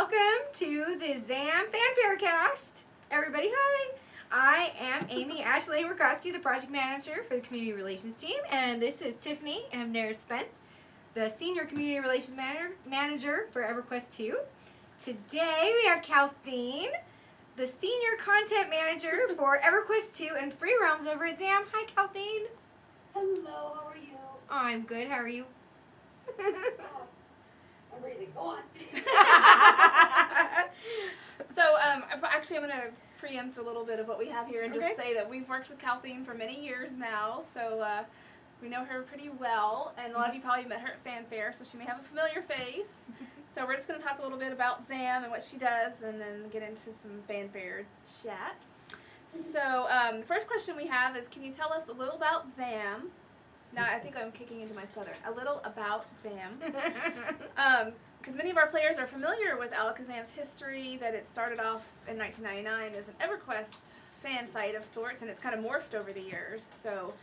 welcome to the ZAM Fan Faire cast. Everybody, hi. I am Aimee, Ashlanne, Rekoske, the project manager for the community relations team, and this is Tiffany and Amnerys Spence, the senior community relations manager for EverQuest II. Today we have Calthine, the senior content manager for EverQuest II and Free Realms over at ZAM. Hi, Calthine. Hello, how are you? I'm good. How are you? I'm ready. Go on. So, actually, I'm going to preempt a little bit of what we have here and just say that we've worked with Calthine for many years now, so we know her pretty well, and a lot of you probably met her at Fan Faire, so she may have a familiar face. So we're just going to talk a little bit about ZAM and what she does, and then get into some Fan Faire chat. So, the first question we have is, can you tell us a little about ZAM? Now, I think I'm kicking into my southern. A little about ZAM. Because many of our players are familiar with Alakazam's history, that it started off in 1999 as an EverQuest fan site of sorts, and it's kind of morphed over the years. So,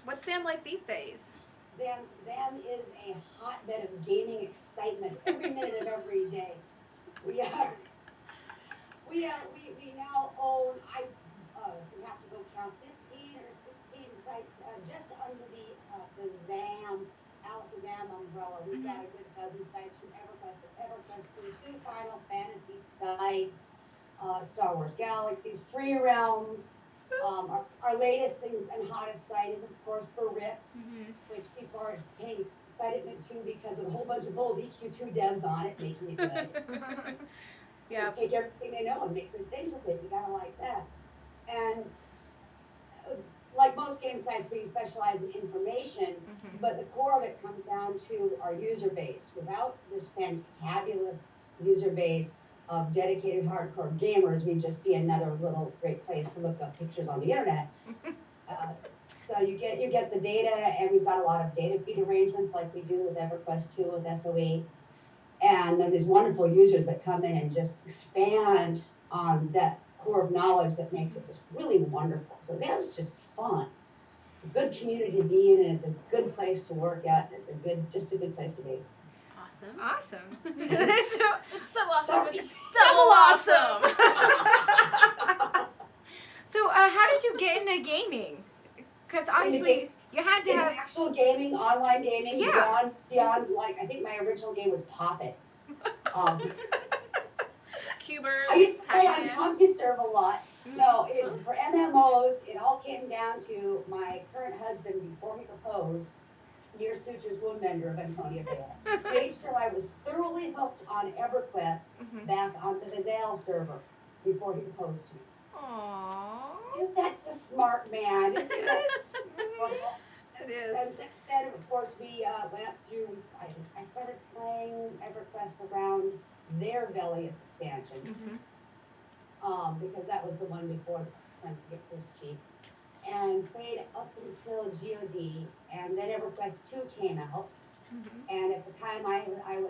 what's ZAM like these days? ZAM is a hotbed of gaming excitement every minute of every day. We now own, we have to go count 15 or 16 sites just under the ZAM, Alakazam umbrella. We've got a good dozen sites from EverQuest to EverQuest II, 2 Final Fantasy sites, Star Wars Galaxies, Free Realms. Our latest and hottest site is, of course, for Rift, which people are paying excitement to because of a whole bunch of old EQ2 devs on it, making it good. Yeah. Take everything they know and make good things with it. You gotta like that. And like most game sites, we specialize in information, but the core of it comes down to our user base. Without this fantabulous user base of dedicated hardcore gamers, we'd just be another little great place to look up pictures on the internet. So you get the data, and we've got a lot of data feed arrangements like we do with EverQuest II with SOE. And then these wonderful users that come in and just expand on that core of knowledge that makes it just really wonderful. So ZAM is just fun. It's a good community to be in, and it's a good place to work at. And it's just a good place to be. Awesome. It's so awesome. Sorry. It's double awesome. So, how did you get into gaming? Because obviously you had to have actual gaming, online gaming, Yeah. beyond like, I think my original game was Pop It. Cuber. I used to play on CompuServe a lot. No, for MMOs, it all came down to my current husband, before he proposed, near Suture's Woundmender of Antonia Vale, made sure I was thoroughly hooked on EverQuest back on the Vizale server before he proposed to me. Aww. That's a smart man, isn't it? It is. And then, of course, we went up through, I started playing EverQuest around their Velius expansion, because that was the one before Friends Get This Cheap, and played up until GOD, and then EverQuest II came out, and at the time I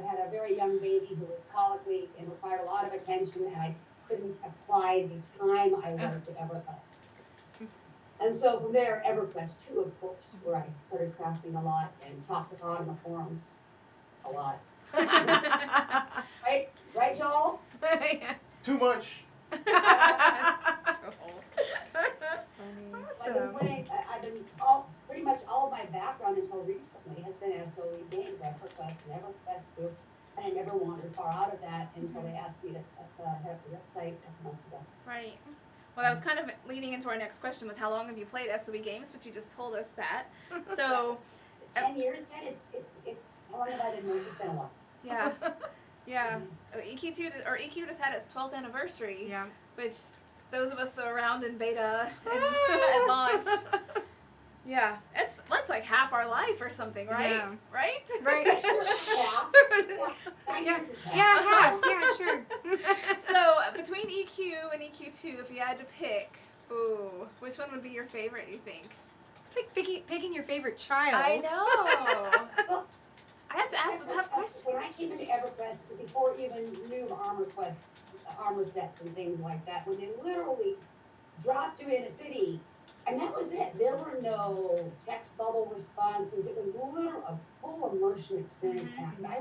had a very young baby who was colicky and required a lot of attention, and I couldn't apply the time I was to EverQuest. And so from there, EverQuest II, of course, where I started crafting a lot and talked about in the forums a lot. Right, Joel? Too much. I've been pretty much all of my background until recently has been SOE games, EverQuest and EverQuest II, and I never wandered far out of that until they asked me to head up the Rift site a couple months ago. Right. Well, that was kind of leading into our next question, was how long have you played SOE games? But you just told us that. So 10 years then, it's how long have I been doing? It's been a while. Yeah. Yeah. EQ just had its 12th anniversary. Yeah. Which those of us that were around in beta and at launch. Yeah. That's like half our life or something, right? Yeah. Right? Right. Sure. Yeah, half. Yeah, sure. So between EQ and EQ2, if you had to pick, which one would be your favorite, you think? It's like picking your favorite child. I know. Well, I have to ask the tough questions. When I came into EverQuest, it was before even new armor sets and things like that, when they literally dropped you in a city, and that was it. There were no text bubble responses. It was literally a full immersion experience, and I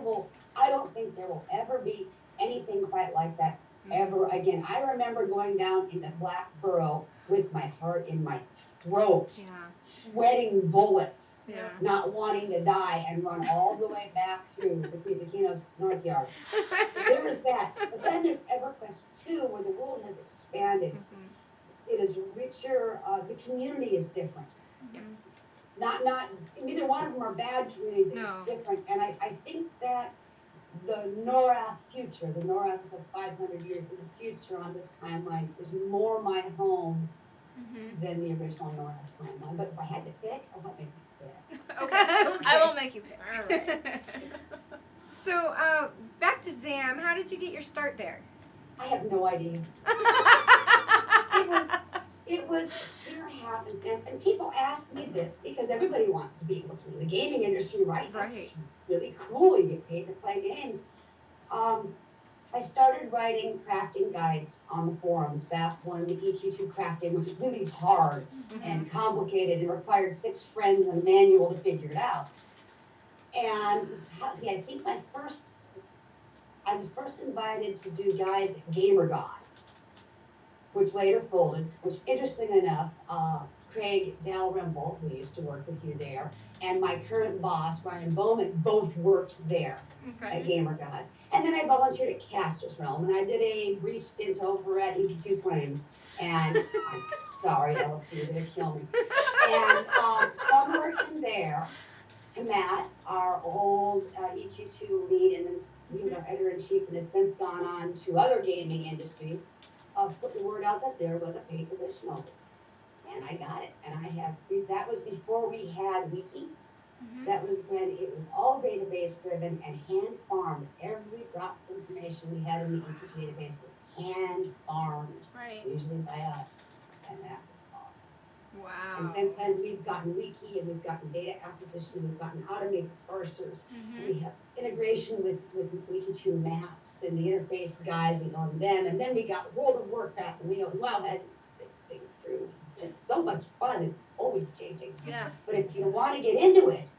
don't think there will ever be anything quite like that ever again. I remember going down into Black Burrow with my heart in my throat, sweating bullets, not wanting to die, and run all the way back through between Keno's North Yard. So there's that. But then there's EverQuest II, where the world has expanded. It is richer. The community is different. Not neither one of them are bad communities. It's different, and I think that the Norath future, the Norath of 500 years in the future on this timeline, is more my home than the original Norath timeline. But if I had to pick, I won't make you pick. Okay. I won't make you pick. All right. So, back to ZAM. How did you get your start there? I have no idea. It was sheer happenstance, and people ask me this because everybody wants to be working in the gaming industry, right? That's just really cool. You get paid to play games. I started writing crafting guides on the forums back when the EQ2 crafting was really hard and complicated and required 6 friends and a manual to figure it out. And see, I think I was first invited to do guides at GamerGod, which later folded, which interesting enough, Craig Dalrymple, who used to work with you there, and my current boss, Brian Bowman, both worked there at GamerGod. And then I volunteered at Caster's Realm, and I did a brief stint over at EQ2 Flames. And I'm sorry, Ella, you're going to kill me. And somewhere in there, to Matt, our old EQ2 lead, and then he was our editor-in-chief and has since gone on to other gaming industries, put the word out that there was a paid position open. And I got it. And that was before we had Wiki. That was when it was all database driven and hand farmed. Every drop of information we had in the EQ database was hand farmed, usually by us. And that was all. Wow. And since then, we've gotten Wiki, and we've gotten data acquisition, we've gotten automated parsers, and we have integration with Wiki2 maps and the interface guys, we own them, and then we got World of Warcraft, and we own Wildhead. It's thing through. It's just so much fun. It's always changing. Yeah. But if you want to get into it,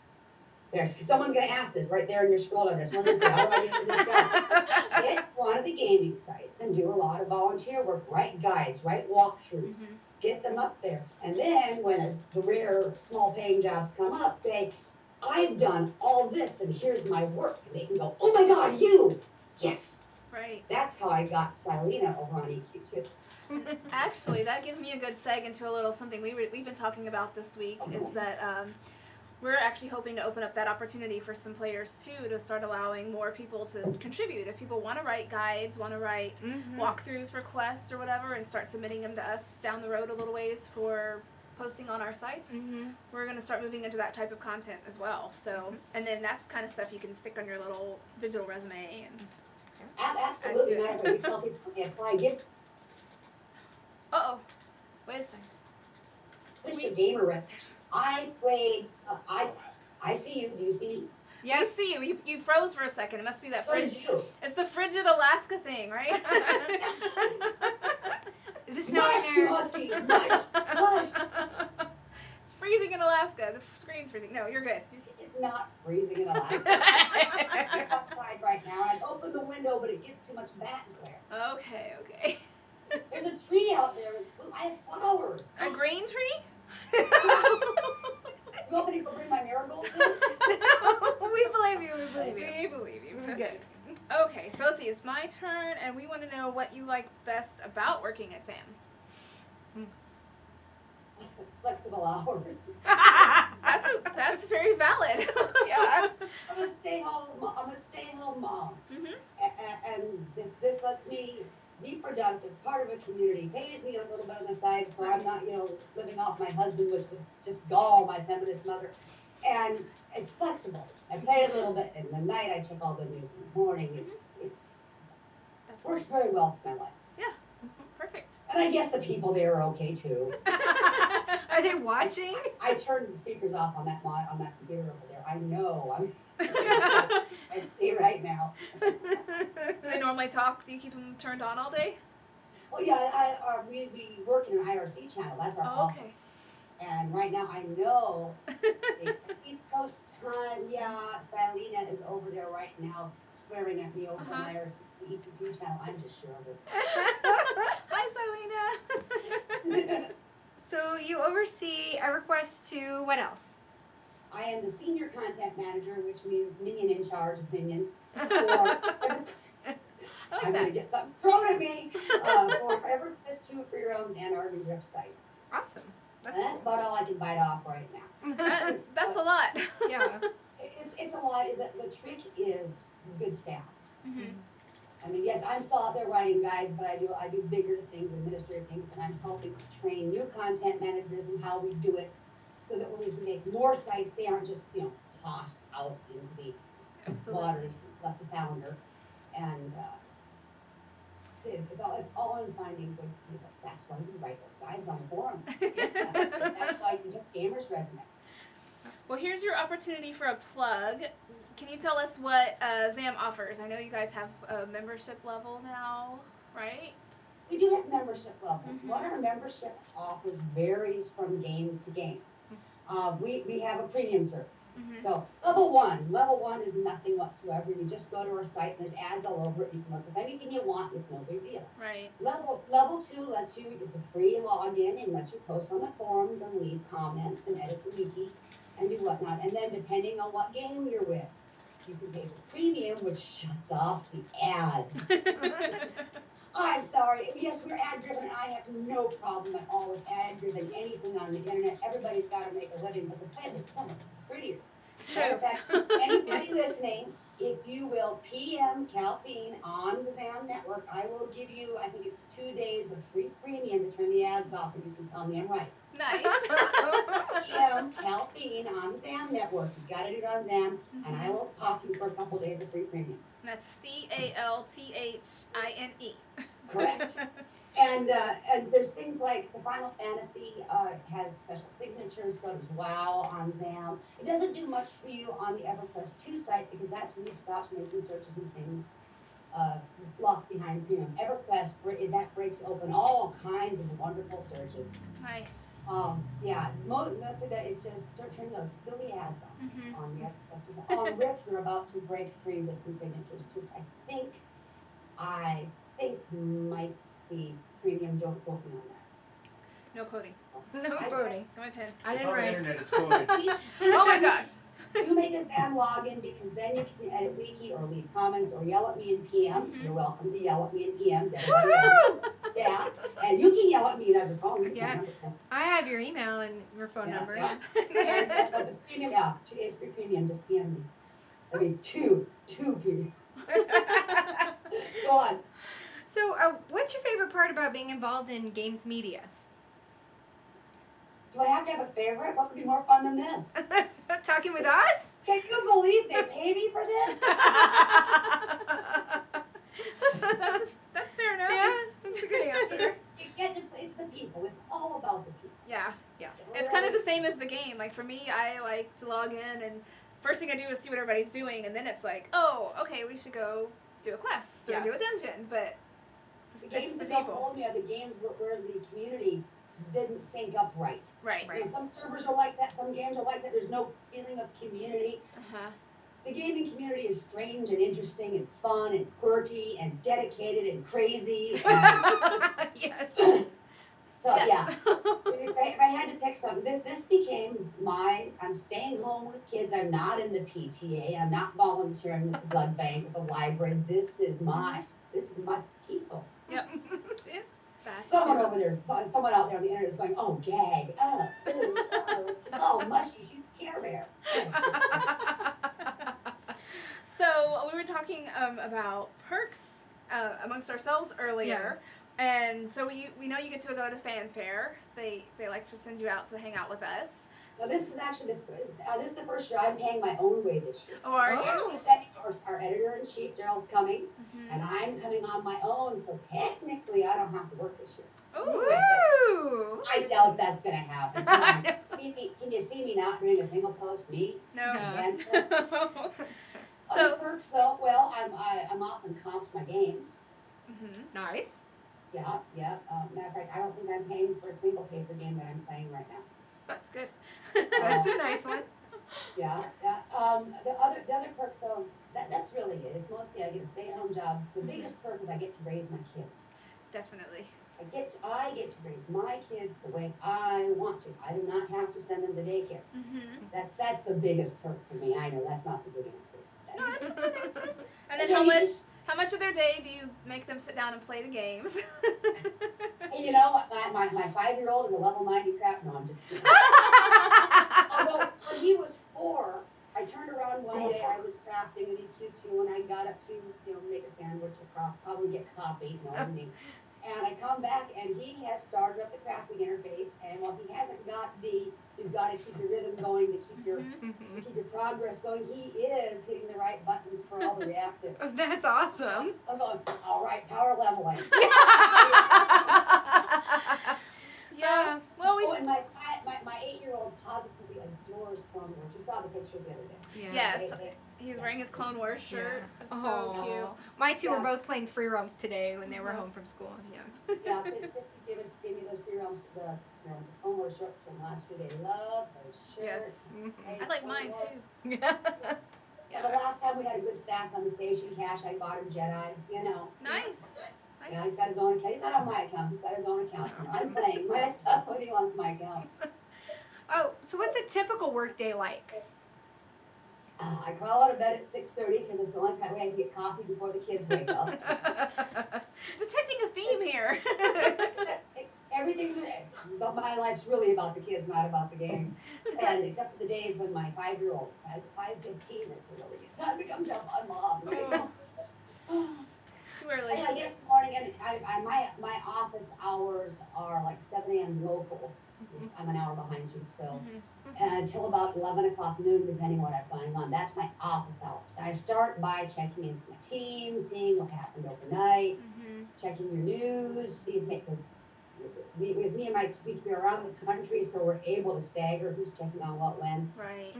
someone's going to ask this right there in your scroll down. Someone's going to say, how do I get into this job? Get one of the gaming sites and do a lot of volunteer work. Write guides, write walkthroughs. Get them up there. And then when the rare small paying jobs come up, say, I've done all this and here's my work. And they can go, oh my God, you! Yes! Right. That's how I got Silena over on EQ2. Actually, that gives me a good seg into a little something we've been talking about this week, is that we're actually hoping to open up that opportunity for some players too, to start allowing more people to contribute. If people want to write guides, want to write walkthroughs for quests or whatever, and start submitting them to us down the road a little ways for posting on our sites, we're going to start moving into that type of content as well. So, and then that's kind of stuff you can stick on your little digital resume. And Absolutely. Matter of fact, you tell people to apply, give. Wait a second. Mr. Gamer Rep. I played. I see you. Do you see me? Yeah, I see you. You froze for a second. It must be that So did you. It's the frigid Alaska thing, right? Is it snowing Mush, there? musty, mush. It's freezing in Alaska. The screen's freezing. No, you're good. It is not freezing in Alaska. It's outside right now. I'd open the window, but it gives too much bat glare. Okay. There's a tree out there. I have flowers. A green tree? You want me to go bring my marigolds in? We believe you. We believe you. We're good. Okay, so let's see. It's my turn, and we want to know what you like best about working at ZAM. Flexible hours. That's very valid. Yeah. I'm a stay-home mom. And this lets me be productive, part of a community, pays me a little bit on the side so I'm not, living off my husband with just gall, my feminist mother. And it's flexible. I play a little bit in the night, I check all the news in the morning. It's That's works very well for my life. Yeah, perfect. And I guess the people there are okay too. Are they watching? I turned the speakers off on that computer over there. I know. I see right now. Do they normally talk? Do you keep them turned on all day? Well, yeah, we work in an IRC channel. That's our office. And right now I know, see, East Coast time, Silena is over there right now swearing at me over my EPT channel. I'm just sure of it. Hi, Silena. So you oversee EverQuest II. What else? I am the senior content manager, which means minion in charge of minions. I'm going to get something thrown at me for EverQuest II for your own and our new website. Awesome. That's about all I can bite off right now. That's a lot. Yeah. It's a lot. The trick is good staff. Mm-hmm. I mean, yes, I'm still out there writing guides, but I do bigger things, administrative things, and I'm helping train new content managers in how we do it, so that when we make more sites, they aren't just tossed out into the waters left to founder. And it's all in finding good people. That's why we write those guides on the forums. That's why you took Gamer's resume. Well, here's your opportunity for a plug. Can you tell us what ZAM offers? I know you guys have a membership level now, right? We do have membership levels. What our membership offers varies from game to game. We have a premium service. So level one is nothing whatsoever. You just go to our site and there's ads all over it. You can look up anything you want. It's no big deal. Right. Level 2 lets you, it's a free login and lets you post on the forums and leave comments and edit the wiki and do whatnot. And then depending on what game you're with, you can pay for premium, which shuts off the ads. I'm sorry. Yes, we're ad driven. I have no problem at all with ad driven anything on the internet. Everybody's got to make a living, but the site looks so much prettier. Matter of fact, anybody listening, if you will PM Calthine on the ZAM network, I will give you, I think it's 2 days of free premium to turn the ads off, and you can tell me I'm right. Nice. PM Calthine on the ZAM network. You got to do it on ZAM, and I will pop you for a couple days of free premium. That's CALTHINE. Correct. And there's things like the Final Fantasy has special signatures, so does WoW on ZAM. It doesn't do much for you on the EverQuest II site because that's when we stopped making searches and things locked behind premium. EverQuest, that breaks open all kinds of wonderful searches. Nice. Mostly that it's just turn those silly ads on the EverQuest. On Rift, we're about to break free with some signatures too. I think might be premium. Don't quote me on that. No coding. No quoting. Got my pen. I didn't on the write. internet, it's coded. Oh my gosh. Do make a ZAM login because then you can edit wiki or leave comments or yell at me in PMs. You're welcome to yell at me in PMs. Yeah, and you can yell at me on your phone. Yeah. I have your email and your phone number. Yeah. But the premium, 2 days free premium, just PM me. I mean, two premium. Go on. So, what's your favorite part about being involved in games media? Do I have to have a favorite? What could be more fun than this? Talking with us? Can you believe they pay me for this? That's fair enough. Yeah, that's a good answer. You get to play, it's the people. It's all about the people. Yeah. Yeah. It's kind of the same as the game. Like for me, I like to log in and first thing I do is see what everybody's doing, and then it's like, oh, okay, we should go do a quest or do a dungeon. But the games it's the that don't people. hold me are the games where the community didn't sync up right. Right. You know, some servers are like that, some games are like that. There's no feeling of community. Uh-huh. The gaming community is strange and interesting and fun and quirky and dedicated and crazy. And Yes. so Yes. yeah, if I had to pick something, this became I'm staying home with kids. I'm not in the PTA. I'm not volunteering with the blood bank, with the library. This is my people. Yep. Someone over there, someone out there on the internet is going, oh, gag, she's all mushy, she's a Care Bear. So we were talking about perks amongst ourselves earlier, and so we know you get to go to Fan Faire. They like to send you out to hang out with us. Now this is actually this is the first year I'm paying my own way this year. Oh, are I'm you? actually sending our editor-in-chief, Daryl's coming, and I'm coming on my own, so technically I don't have to work this year. Ooh. I doubt that's going to happen. Can you see me not doing a single post? Me? No. Again? So Other perks though, well, I'm often comped my games. Nice. Yeah. Matter of fact, I don't think I'm paying for a single paper game that I'm playing right now. That's good. That's a nice one. Yeah. The other perk, so that's really it. It's mostly I get a stay-at-home job. The biggest perk is I get to raise my kids. Definitely. I get to raise my kids the way I want to. I do not have to send them to daycare. Mm-hmm. That's the biggest perk for me. I know that's not the good answer. No, that's a good answer. And then Yeah, how much of their day do you make them sit down and play the games? You know, my 5-year-old is a level 90 crap. No, I'm just kidding. Although when he was 4, I turned around one day. I was crafting an EQ2, and I got up to make a sandwich or probably get coffee. You know what I mean? And I come back, and he has started up the crafting interface. And while he hasn't got you've got to keep your rhythm going to keep your progress going, he is hitting the right buttons for all the reactives. That's awesome. I'm going, all right, power leveling. Yeah. Well, and my 8-year-old positively adores Clone Wars. You saw the picture the other day. Yes. He's wearing his Clone Wars shirt. Yeah. So cute. My two were both playing free roams today when they were home from school. Yeah. Yeah, Christy gave me those free roams, the Clone Wars shirt from last year. They love those shirts. Yes. I like mine too. Yeah, the last time we had a good staff on the station, Cash, I bought him Jedi, Nice. Yeah, he's got his own account. He's not on my account. He's got his own account. I'm playing my stuff when he wants my account. Oh, so what's a typical work day like? I crawl out of bed at 6:30 because it's the only time I can get coffee before the kids wake up. Detecting a theme here. Everything's my life's really about the kids, not about the game. And except for the days when my 5-year-old decides at 5:15, it's a really good time to come jump on mom. Too early. And I get up in the morning, and my office hours are like 7 a.m. local. I'm an hour behind you, so until about 11 o'clock noon, depending on what I've going on. That's my office hours. I start by checking in with my team, seeing what happened overnight, checking your news, see because with me and my week, we're around the country, so we're able to stagger who's checking on what when. Right.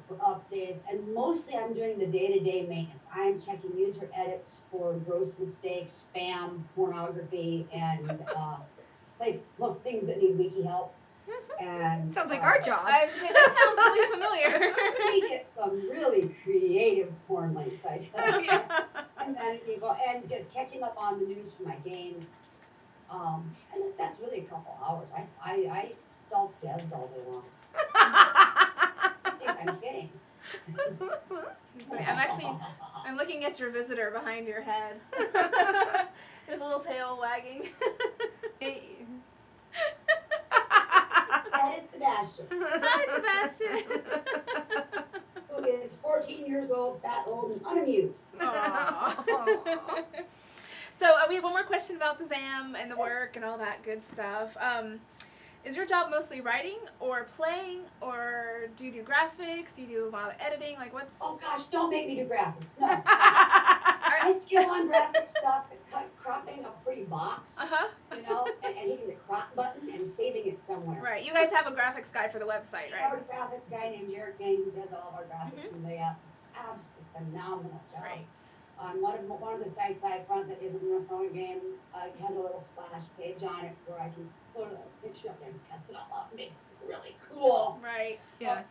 For updates, and mostly I'm doing the day-to-day maintenance. I'm checking user edits for gross mistakes, spam, pornography, and things that need wiki help. And sounds like our job. I was saying, that sounds really familiar. We get some really creative porn links, I tell you. And then catching up on the news for my games. And that's really a couple hours. I stalk devs all day long. I'm kidding. I'm looking at your visitor behind your head. His little tail wagging. That is Sebastian. Hi, Sebastian. Who is 14 years old, fat, old, and unamused. So we have one more question about the ZAM and the work and all that good stuff. Is your job mostly writing or playing, or do you do graphics? Do you do a lot of editing? Like what's... Oh gosh, don't make me do graphics. No. My skill on graphics stops at cropping a pretty box, and hitting the crop button and saving it somewhere. Right. You guys have a graphics guy for the website, We right? have a graphics guy named Jared Dane who does all of our graphics and layouts. Absolutely phenomenal job. Right. On one of the sites I front that is a Minnesota game has a little splash page on it where I can put a picture up there and cuts it all up and makes it really cool. Right. Yeah.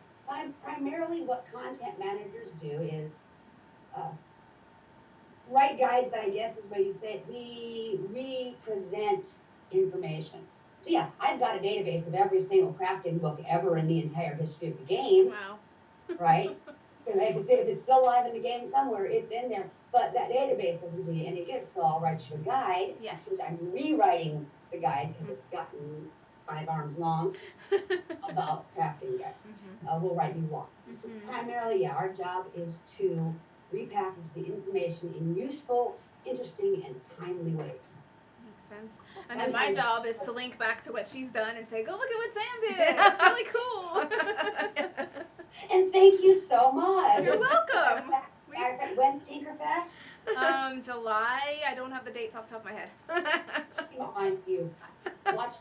Primarily what content managers do is write guides, I guess is what you'd say. We represent information. So yeah, I've got a database of every single crafting book ever in the entire history of the game. Wow. Right? If it's still live in the game somewhere, it's in there. But that database doesn't do you any good, so I'll write you a guide. Yes. Which I'm rewriting the guide because it's gotten 5 arms long about crafting guides. We'll write you one. So primarily, our job is to repackage the information in useful, interesting, and timely ways. Makes sense. And then my job is to link back to what she's done and say, go look at what Sam did. It's really cool. And thank you so much. You're welcome. When's Tinkerfest? July. I don't have the dates off the top of my head. Behind you. Watch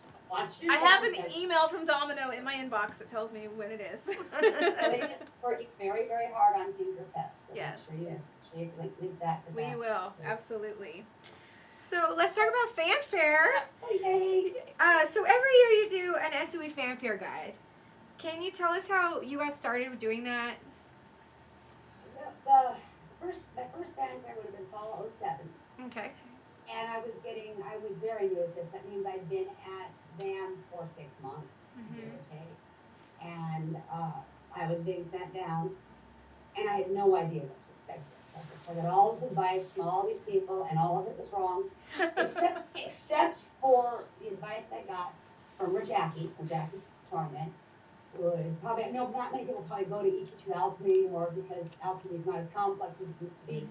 your I have an session. email from Domino in my inbox that tells me when it is. They're working very, very hard on Tinkerfest. So Yes. Make sure you link that to that. We will, absolutely. So let's talk about Fan Faire. Oh, yay. So every year you do an SOE Fan Faire guide. Can you tell us how you got started with doing that? My first Fan Faire would have been fall '07. Okay. And I was very new at this. That means I'd been at ZAM for 6 months, give or take. And I was being sent down, and I had no idea what to expect. So I got all this advice from all these people, and all of it was wrong, except for the advice I got from Jackie Torment. Probably not many people probably go to EQ2 Alchemy anymore because alchemy is not as complex as it used to be.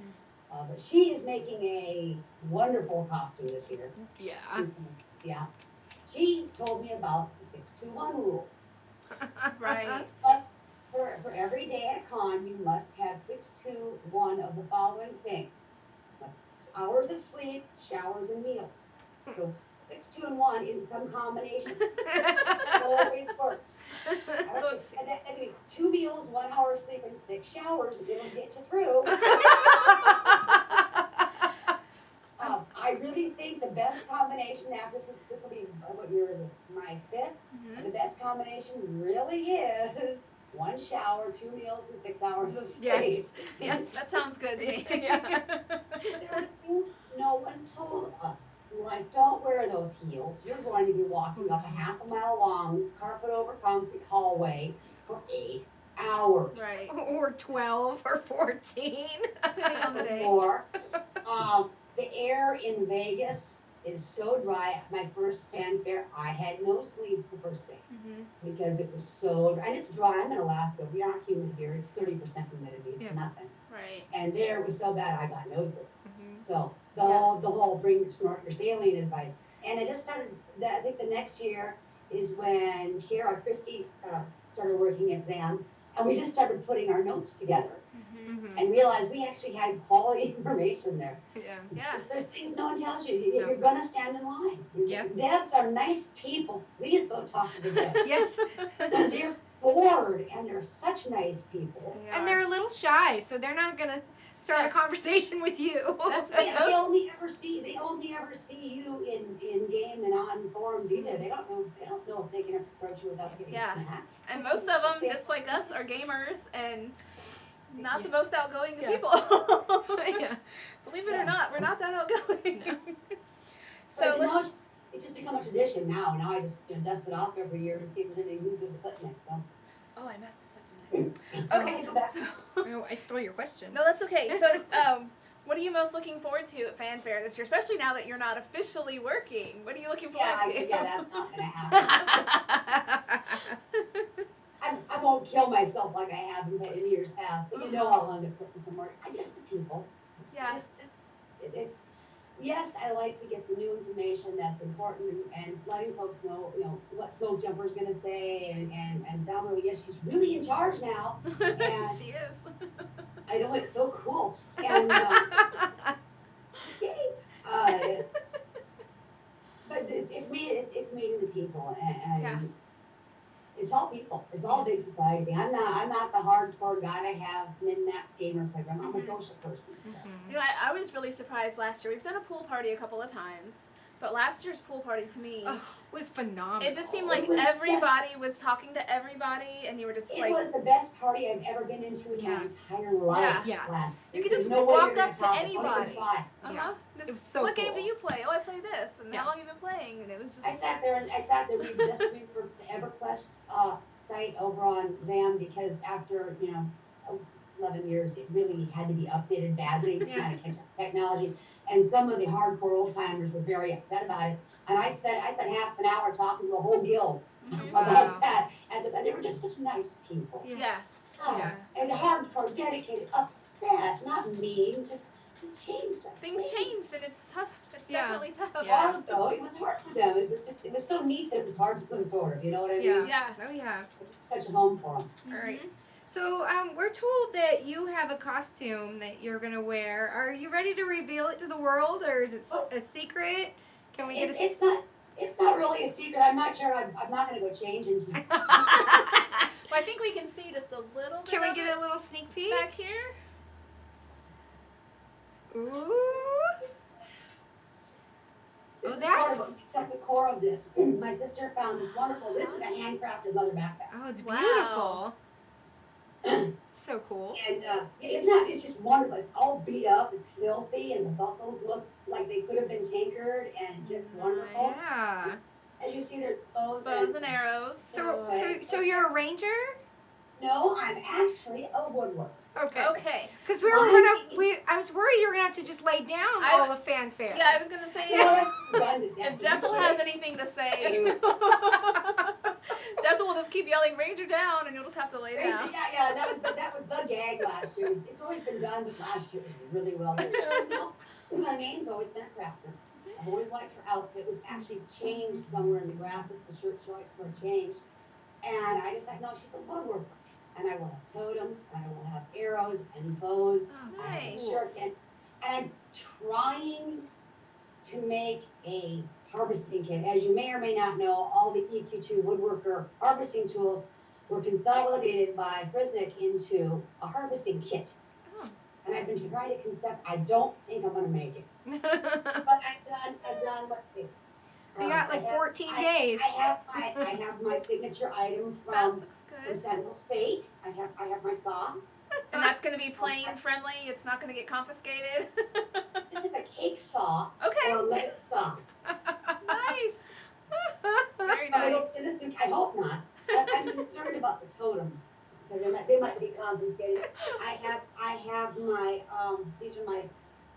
But she is making a wonderful costume this year. Yeah. She told me about the 621 rule. Right. Plus, for every day at a con, you must have 621 of the following things: hours of sleep, showers, and meals. So 6, 2, and 1 in some combination. It always works. So it's, And that could be 2 meals, 1 hour of sleep, and 6 showers. It'll get you through. I really think the best combination now, this will be, what year is this? My 5th? And the best combination really is 1 shower, 2 meals, and 6 hours of sleep. Yes. that sounds good to me. Yeah. There are things no one told us. Like, don't wear those heels. You're going to be walking up a half a mile long, carpet over concrete hallway for 8 hours. Right. Or 12 or 14. Depending on the day. Or, the air in Vegas is so dry. My first Fan Faire, I had nosebleeds the first day because it was so dry. And it's dry. I'm in Alaska. We aren't humid here. It's 30% humidity. It's nothing. Right. And there it was so bad I got nosebleeds. So the whole bring snort your saline advice. And I just started. I think the next year is when Christy started working at ZAM, and we just started putting our notes together. And realized we actually had quality information there. Yeah. There's things no one tells you. You're gonna stand in line. Devs are nice people. Please go talk to the devs. Yes. They're bored, and they're such nice people. And they're a little shy, so they're not gonna start a conversation with you. They only ever see you in game and on forums either. They don't know if they can approach you without getting smacked. And most of them, just like us, are gamers and not the most outgoing people. Believe it or not, we're not that outgoing. So it's just become a tradition now. Now I just dust it off every year and see if there's anything new good to put in it. So. Oh, I messed this up, didn't I? Okay, Go back. Oh, I stole your question. No, that's okay. So, what are you most looking forward to at Fan Faire this year, especially now that you're not officially working? What are you looking forward to? Yeah, that's not going to happen. I won't kill myself like I have in years past, but I'll end up putting some work. Just the people. Yes, I like to get the new information that's important and letting folks know, what Smoke Jumper's going to say and down the road, yes, she's really in charge now. And she is. I know, it's so cool. And yay! But for me, it's meeting the people and it's all people. It's all big society thing. I'm not the hardcore guy to have min-max gamer program. I'm a social person. So. I was really surprised last year. We've done a pool party a couple of times, but last year's pool party to me was phenomenal. It just seemed like everybody was talking to everybody, and you were just It was the best party I've ever been into in my entire life. Last. You could just walk up to anybody. It was so what cool. game do you play? Oh, I play this. And how long have you been playing? And it was just. I sat there. We just for the EverQuest site over on ZAM because after 11 years, it really had to be updated badly to kind of catch up with technology. And some of the hardcore old timers were very upset about it. And I spent half an hour talking to a whole guild about that. And they were just such nice people. And the hardcore, dedicated, upset, not mean, just changed. Things changed, and it's tough. It's definitely tough. It was hard though. It was hard for them. It was so neat that it was hard for them, sort of. You know what I mean? Yeah. Such a home for them. All right. So we're told that you have a costume that you're gonna wear. Are you ready to reveal it to the world, or is it a secret? Can we get It's not really a secret. I'm not sure. I'm not gonna go change into. Well, I think we can see just a little bit. Can we get a little sneak peek back here? Ooh. This Oh, is that's- part of except the core of this. My sister found this wonderful. This is a handcrafted leather backpack. Oh, it's Wow. beautiful. So cool. And isn't that? It's just wonderful. It's all beat up and filthy, and the buckles look like they could have been tinkered, and just wonderful. Yeah. As you see, there's bows Bows and arrows. So you're a ranger? No, I'm actually a woodworker. Okay. Okay. Because I was worried you were gonna have to just lay down all the fanfare. Yeah, I was gonna say No, that's done to if death. Jethel has anything to say, Jethel will just keep yelling "Ranger down," and you'll just have to lay down. Yeah, that was the gag last year. It's always been done, but last year it was really well done. No, my main's always been a crafter. I've always liked her outfit. It was actually changed somewhere in the graphics. The shirt she likes for a change, and I decided, no, she's a woodworker, and I will have totems, and I will have arrows and bows. Oh, I have a Nice. shuriken, and I'm trying to make a harvesting kit. As you may or may not know, all the EQ2 woodworker harvesting tools were consolidated by Frisnick into a harvesting kit. Oh. And I've been trying to concept. I don't think I'm gonna make it, but I've done. Let's see. You got like 14 days. I have my signature item That from looks good. Sentinel's Fate. I have my saw. And that's gonna be plain friendly. It's not gonna get confiscated. This is a cake saw Okay. or a lettuce saw. Nice. Very I nice. hope not. I'm concerned about the totems because they might be confiscated. I have my these are my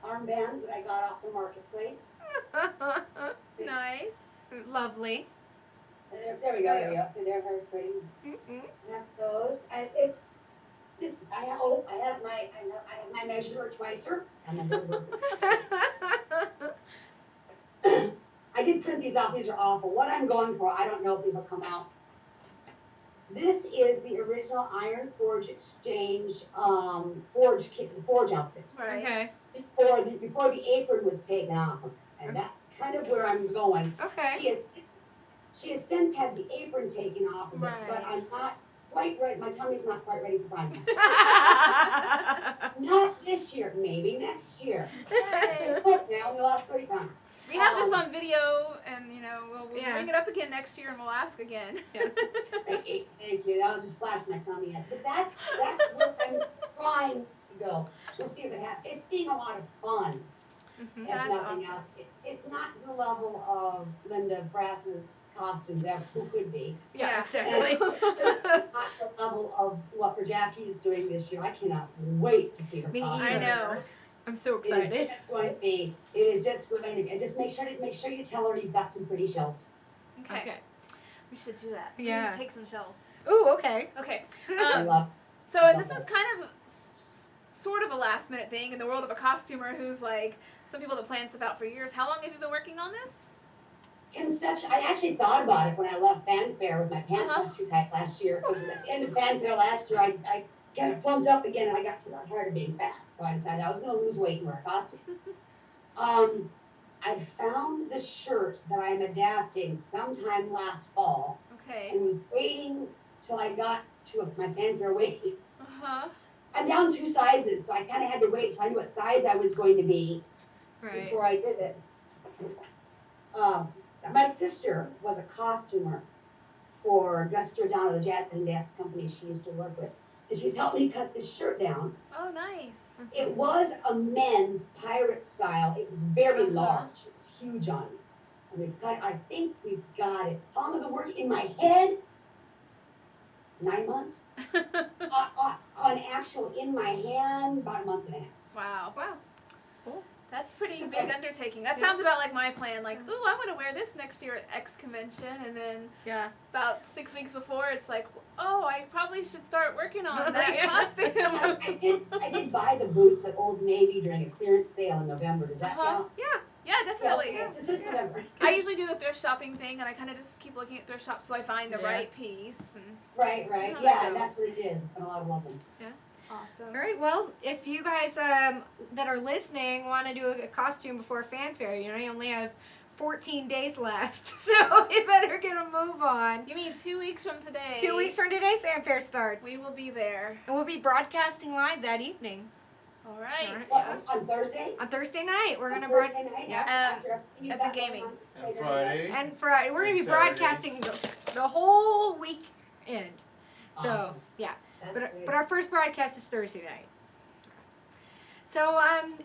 armbands that I got off the marketplace. Nice. Lovely. There we go. So they're very pretty. Mm-mm. I have those. I have my measurer twicer. I'm a woodworker. I did print these off. These are awful. What I'm going for, I don't know if these will come out. This is the original Iron Forge Exchange forge kit, the forge outfit. Right. Okay. Before the apron was taken off, and that's kind of where I'm going. Okay. She has since had the apron taken off of it, but Right. I'm not quite ready. My tummy's not quite ready for prime time. Not this year, maybe next year. Nice. It's hope now. The last 30 pounds. We have this on video, and we'll Yeah. bring it up again next year, and we'll ask again. Thank you. That'll just flash my tummy in. But that's where I'm trying to go. We'll see if it happens. It's being a lot of fun. Mhm. If That's nothing awesome. else. It's not the level of Linda Brass's costumes ever who could be. Yeah, Yeah. exactly. And it's certainly not the level of what Jackie is doing this year. I cannot wait to see her Me costume. either. I know. I'm so It is excited. just going to be. It is just going to be. And just make sure you tell her you've got some pretty shells. Okay. We should do that. We Yeah. need to take some shells. Ooh, okay. Okay. I love. So, and this was kind of sort of a last minute thing in the world of a costumer who's like, some people that plan stuff out for years. How long have you been working on this? Conception. I actually thought about it when I left Fan Faire with my pants Uh-huh. much too tight last year. Because at the end of Fan Faire last year, I kind of plumped up again and I got tired of being fat. So I decided I was going to lose weight and wear a costume. I found the shirt that I'm adapting sometime last fall Okay. and was waiting till I got to my Fan Faire weight. Uh-huh. I'm down 2 sizes, so I kind of had to wait till I knew what size I was going to be Right. before I did it. My sister was a costumer for Gus Giordano, the jazz and dance company she used to work with. And she's helped me cut this shirt down. Oh, nice. It was a men's pirate style. It was very Uh-huh. large. It was huge on me. And I think we've got it. How long have I been working in my head? 9 months. On actual in my hand, about a month and a half. Wow. Wow. That's pretty It's big okay. undertaking. That Yeah. sounds about like my plan. Like, ooh, I want to wear this next year at X convention, and then Yeah. about 6 weeks before, it's like, oh, I probably should start working on that Yeah. costume. I did buy the boots at Old Navy during a clearance sale in November. Does that Uh-huh. count? Yeah, definitely. Yeah, okay, so since November. I usually do the thrift shopping thing, and I kind of just keep looking at thrift shops till I find the Yeah. right piece. And Right. How that Yeah, goes. that's what it is. It's been a lot of looking. awesome. All right. Well, if you guys that are listening want to do a costume before Fan Faire, you only have 14 days left, so you better get a move on. You mean 2 weeks from today? 2 weeks from today, Fan Faire starts. We will be there. And we'll be broadcasting live that evening. All right. All right. What, on Thursday? On Thursday night, we're gonna Thursday night. yeah. After you At got the gaming. going on And Saturday Friday. night. and Friday. We're gonna be And Saturday. broadcasting the whole weekend. So Awesome. yeah, That's but great. but our first broadcast is Thursday night. So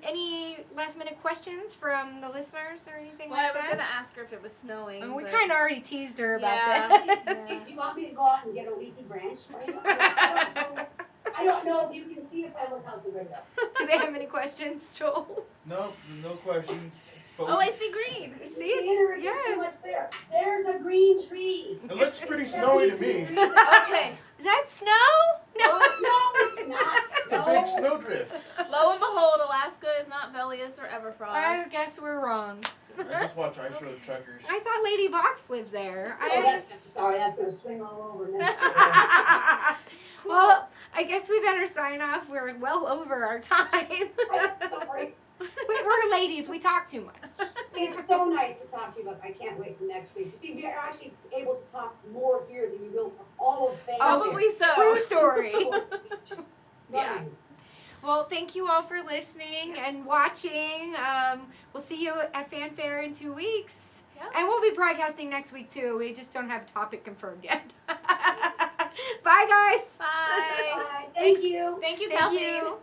any last minute questions from the listeners or anything Well, I like was that? gonna ask her if it was snowing. And we but- kind of already teased her about Yeah. that. Yeah. Do you want me to go out and get a leafy branch for you? I don't know if you can see if I look out the window. Do they have any questions, Joel? No, no questions. But Oh, I see green. See, It's it's, too yeah. much there. There's a green tree. it looks pretty snowy to me. Okay. Is that snow? No. No, it's not. It's a big snowdrift. Lo and behold, Alaska is not Velius or Everfrost. I guess we're wrong. I just watch Ice Road Truckers. I thought Lady Vox lived there. Oh, sorry, that's going to swing all over next year. Well, I guess we better sign off. We're well over our time. I'm sorry. We're ladies. We talk too much. It's so nice to talk to you, but I can't wait till next week. See, we are actually able to talk more here than we will for all of Fan Faire. Probably so. True story. Just Yeah. running. Well, thank you all for listening and watching. We'll see you at Fan Faire in 2 weeks. Yeah. And we'll be broadcasting next week, too. We just don't have a topic confirmed yet. Bye, guys. Bye. Bye. Thank you. Thank you, Thank Calthine. you.